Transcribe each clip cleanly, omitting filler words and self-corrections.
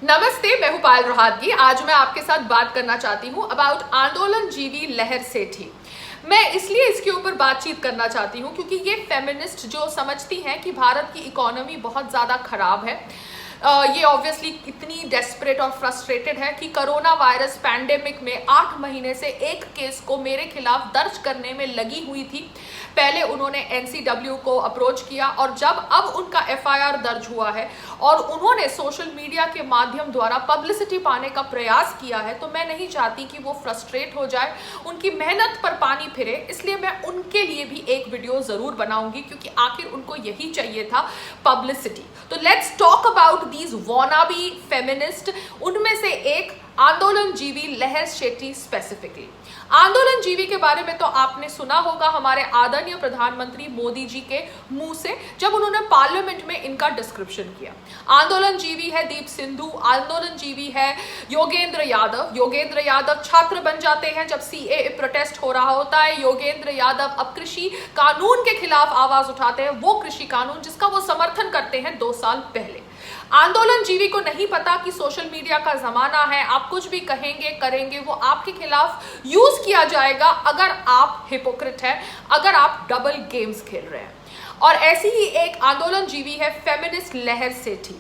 नमस्ते, मैं हूं पायल रोहातगी। आज मैं आपके साथ बात करना चाहती हूं अबाउट आंदोलनजीवी लहर सेठी। मैं इसलिए इसके ऊपर बातचीत करना चाहती हूं क्योंकि ये फेमिनिस्ट जो समझती हैं कि भारत की इकोनॉमी बहुत ज़्यादा खराब है, ये ऑब्वियसली इतनी डेस्परेट और फ्रस्ट्रेटेड है कि कोरोना वायरस पैंडेमिक में 8 महीने से एक केस को मेरे खिलाफ दर्ज करने में लगी हुई थी। पहले उन्होंने एनसीडब्ल्यू को अप्रोच किया और जब अब उनका एफआईआर दर्ज हुआ है और उन्होंने सोशल मीडिया के माध्यम द्वारा पब्लिसिटी पाने का प्रयास किया है, तो मैं नहीं चाहती कि वो फ्रस्ट्रेट हो जाए, उनकी मेहनत पर पानी फिरे। इसलिए मैं उनके लिए भी एक वीडियो जरूर बनाऊंगी क्योंकि आखिर उनको यही चाहिए था, पब्लिसिटी। तो let's talk about these wannabe feminist. उनमें से एक आंदोलनजीवी लहर सेठी स्पेसिफिकली। आंदोलनजीवी के बारे में तो आपने सुना होगा हमारे आदरणीय प्रधानमंत्री मोदी जी के मुंह से, जब उन्होंने पार्लियामेंट में इनका डिस्क्रिप्शन किया। आंदोलनजीवी है दीप सिंधु, आंदोलनजीवी है योगेंद्र यादव। योगेंद्र यादव छात्र बन जाते हैं जब सीएए प्रोटेस्ट हो रहा होता है। योगेंद्र यादव अब कृषि कानून के खिलाफ आवाज उठाते हैं, वो कृषि कानून जिसका वो समर्थन करते हैं 2 साल पहले। आंदोलनजीवी को नहीं पता कि सोशल मीडिया का जमाना है, आप कुछ भी कहेंगे करेंगे वो आपके खिलाफ यूज किया जाएगा अगर आप हिपोक्रेट हैं, अगर आप डबल गेम्स खेल रहे हैं। और ऐसी ही एक आंदोलनजीवी है फेमिनिस्ट लहर सेठी।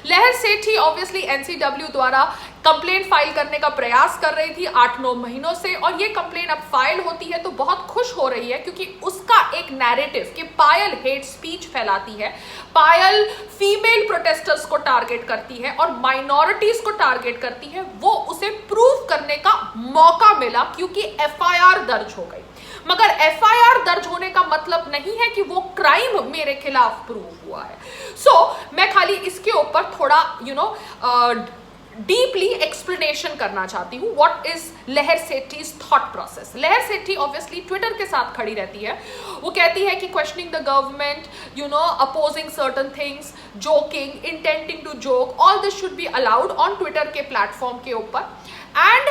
लहर सेठी ऑब्वियसली एनसीडब्ल्यू द्वारा कंप्लेंट फाइल करने का प्रयास कर रही थी 8-9 महीनों से, और ये कंप्लेंट अब फाइल होती है तो बहुत खुश हो रही है क्योंकि उसका एक नैरेटिव कि पायल हेट स्पीच फैलाती है, पायल फीमेल प्रोटेस्टर्स को टारगेट करती है और माइनॉरिटीज को टारगेट करती है, वो उसे प्रूव करने का मौका मिला क्योंकि एफआईआर दर्ज हो गई। मगर एफआईआर दर्ज होने का मतलब नहीं है कि वो क्राइम मेरे खिलाफ प्रूव हुआ है। मैं खाली इसके ऊपर थोड़ा डीपली एक्सप्लेनेशन करना चाहती हूँ व्हाट इज लहर सेठीज थॉट प्रोसेस। लहर सेठी ऑब्वियसली ट्विटर के साथ खड़ी रहती है। वो कहती है कि questioning the government, opposing certain things, joking, intending to joke, all this should be allowed on Twitter के प्लेटफॉर्म के ऊपर। एंड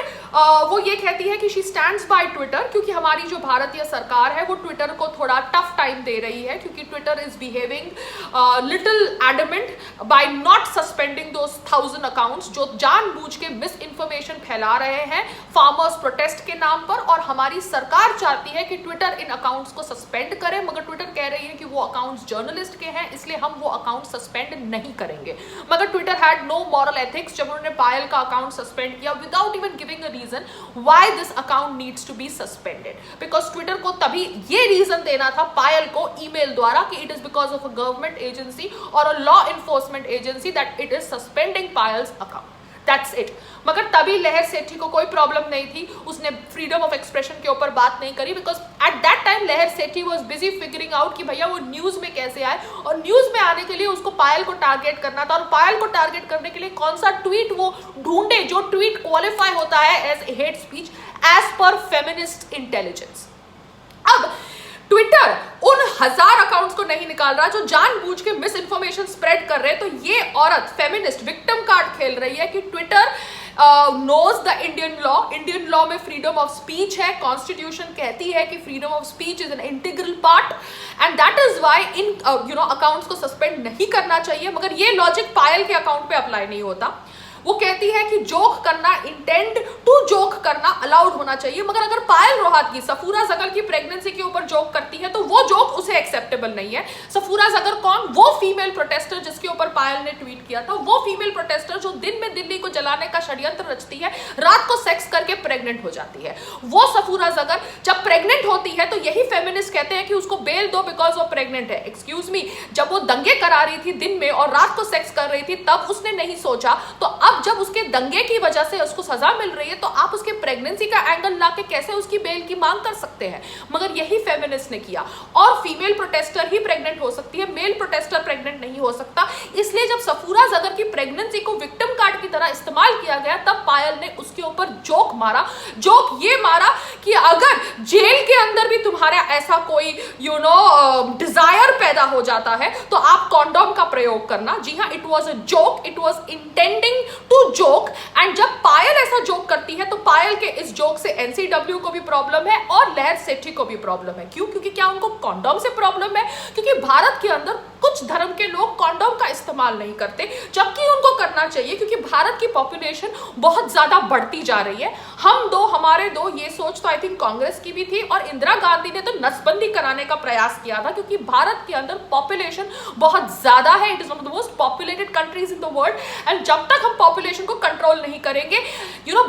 वो ये कहती है कि शी स्टैंड्स बाय ट्विटर क्योंकि हमारी जो भारतीय सरकार है वो ट्विटर को थोड़ा टफ टाइम दे रही है क्योंकि Twitter is behaving little adamant by not suspending those 1000 accounts जो जानबूझ के मिस इन्फॉर्मेशन फैला रहे हैं फार्मर्स प्रोटेस्ट के नाम पर। और हमारी सरकार चाहती है कि ट्विटर इन अकाउंट्स को सस्पेंड करे, मगर ट्विटर कह रही है कि वो अकाउंट्स जर्नलिस्ट के हैं इसलिए हम वो अकाउंट सस्पेंड नहीं करेंगे। मगर Twitter had no moral ethics जब उन्होंने पायल का अकाउंट सस्पेंड किया without even giving a reason why this account needs to be suspended, because Twitter को तभी ये रीजन देना था पायल को ईमेल द्वारा कि it is because of a government agency or a law enforcement agency that it is suspending Payal's account. That's it. मगर तभी लहर सेठी को कोई प्रॉब्लम नहीं थी, उसने फ्रीडम ऑफ एक्सप्रेशन के ऊपर बात नहीं करी बिकॉज एट दैट टाइम लहर सेठी वाज बिजी फिगरिंग आउट कि भैया वो न्यूज में कैसे आए, और न्यूज में आने के लिए उसको पायल को टारगेट करना था और पायल को टारगेट करने के लिए कौन सा ट्वीट वो ढूंढे जो ट्वीट क्वालिफाई होता है as hate speech as per feminist intelligence. अब ट्विटर उन 1000 अकाउंट्स को नहीं निकाल रहा जो जानबूझ के मिस इन्फॉर्मेशन स्प्रेड कर रहे हैं। तो ये औरत फेमिनिस्ट विक्टिम कार्ड खेल रही है कि Twitter knows the Indian law में फ्रीडम ऑफ स्पीच है, कॉन्स्टिट्यूशन कहती है कि freedom of speech is an integral part and that is why इन अकाउंट्स को सस्पेंड नहीं करना चाहिए। मगर ये लॉजिक पायल के अकाउंट पे अप्लाई नहीं होता। वो कहती है कि जोक करना, इंटेंड टू जोक करना अलाउड होना चाहिए, मगर अगर पायल रोहातगी सफूरा जगर की प्रेगनेंसी के ऊपर जोक करती है तो वो जोक उसे एक्सेप्टेबल नहीं है। सफूरा जगर कौन? वो फीमेल प्रोटेस्टर जिसके ऊपर पायल ने ट्वीट किया था, वो फीमेल प्रोटेस्टर जो दिन में दिल्ली को जलाने का षड्यंत्र रचती है, रात को सेक्स करके प्रेग्नेंट हो जाती है। वो सफूरा जगर जब प्रेग्नेंट होती है तो यही फेमिनिस्ट कहते हैं कि उसको बेल दो बिकॉज वो प्रेग्नेंट है। एक्सक्यूज मी, जब वो दंगे करा रही थी दिन में और रात को सेक्स कर रही थी तब उसने नहीं सोचा, तो अब जब उसके दंगे की वजह से उसको सजा मिल रही है तो आप उसके प्रेगनेंसी का एंगल लाके कैसे उसकी बेल की मांग कर सकते हैं? मगर यही फेमिनिस्ट ने किया। और फीमेल प्रोटेस्टर ही प्रेग्नेंट हो सकती है, मेल प्रोटेस्टर प्रेग्नेंट नहीं हो सकता। इसलिए जब सफूरा जगर की प्रेगनेंसी को विक्टिम कार्ड की तरह इस्तेमाल किया गया तब पायल ने उसके ऊपर जोक मारा। जोक ये मारा कि अगर जेल के अंदर भी तुम्हारा ऐसा कोई डिजायर पैदा हो जाता है तो आप कॉन्डोम का प्रयोग करना। जी हाँ, it was a joke, it was intending to joke. And जब पायल ऐसा जोक करती है तो पायल के इस जोक से एनसीडब्ल्यू को भी प्रॉब्लम है और लहर सेठी को भी प्रॉब्लम है। क्यों? क्योंकि क्या उनको कॉन्डोम से प्रॉब्लम है? क्योंकि भारत के अंदर कुछ धर्म के लोग कॉन्डोम का इस्तेमाल नहीं करते, जबकि उनको करना करना चाहिए क्योंकि भारत की पॉपुलेशन बहुत ज्यादा बढ़ती जा रही है। हम दो, हमारे दो, ये सोच तो आई थिंक कांग्रेस की भी थी और इंदिरा गांधी ने तो नसबंदी कराने का प्रयास किया था क्योंकि भारत के अंदर पॉपुलेशन बहुत ज्यादा है। It is one of the most populated countries in the world and जब तक हम पॉपुलेशन को कंट्रोल नहीं करेंगे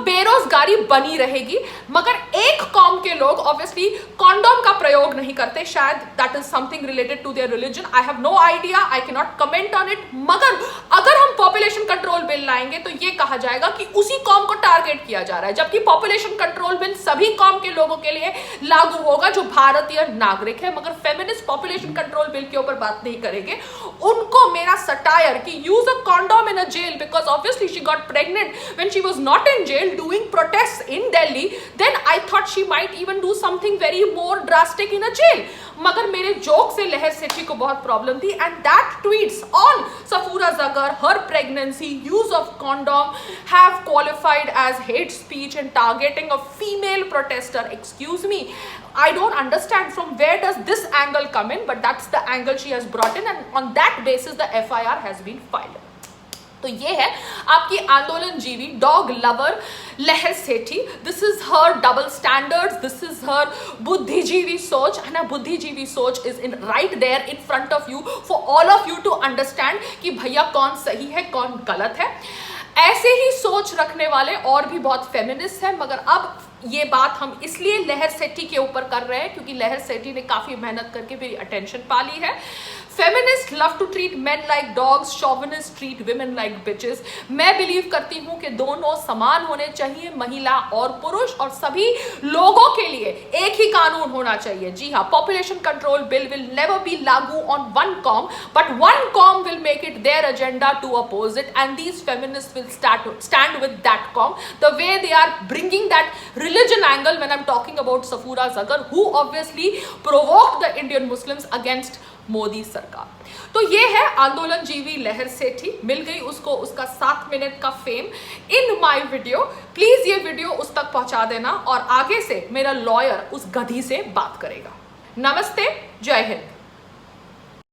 बेरोजगारी बनी रहेगी। मगर एक कौम के लोग ऑब्वियसली कॉन्डोम का प्रयोग नहीं करते, शायद that is something related to their religion, I have no idea, I can not comment on it. मगर अगर हम पॉपुलेशन कंट्रोल बिल लाएंगे तो ये कहा जाएगा कि उसी कौम को टारगेट किया जा रहा है, जबकि पॉपुलेशन कंट्रोल बिल सभी कौम के लोगों के लिए लागू होगा जो भारतीय नागरिक है। मगर फेमिनिस्ट पॉपुलेशन कंट्रोल बिल के ऊपर बात नहीं करेंगे। उनको मेरा सटायर कि use a condom in a jail because obviously she got pregnant when she was not in jail doing protests in Delhi, then I thought she might even do something very more drastic in a jail. मगर मेरे joke से लहर सेठी को बहुत problem थी and that tweets on Safura Zagar, her pregnancy, use of condom have qualified as hate speech and targeting a female protester. Excuse me, I don't understand from where does this angle come in, but that's the angle she has brought in and on that basis the FIR has been filed. तो ये है आपकी आंदोलन जीवी dog lover Lahar Sethi. This is her double standards, this is her बुद्धिजीवी सोच and बुद्धिजीवी सोच is in right there in front of you for all of you to understand कि भैया कौन सही है कौन गलत है। ऐसे ही सोच रखने वाले और भी बहुत फेमिनिस्ट हैं, मगर अब ये बात हम इसलिए लहर सेठी के ऊपर कर रहे हैं क्योंकि लहर सेठी ने काफी मेहनत करके मेरी अटेंशन पा ली है। Feminist love to treat men like dogs, chauvinist treat women like bitches. मैं बिलीव करती हूं कि दोनों समान होने चाहिए, महिला और पुरुष, और सभी लोगों के लिए एक ही कानून होना चाहिए। जी हाँ, population control bill will never be लागू ऑन वन कॉम, बट वन कॉम will make it there agenda to oppose it and these feminist will stand with that com the way they are bringing that religion angle when I'm talking about Safura Zagar who obviously provoked the Indian Muslims against Modi सरकार। तो ये है आंदोलन जीवी लहर सेठी, मिल गई उसको उसका 7 मिनट का fame in my video. Please ये वीडियो उस तक पहुंचा देना और आगे से मेरा लॉयर उस गधी से बात करेगा। नमस्ते, जय हिंद।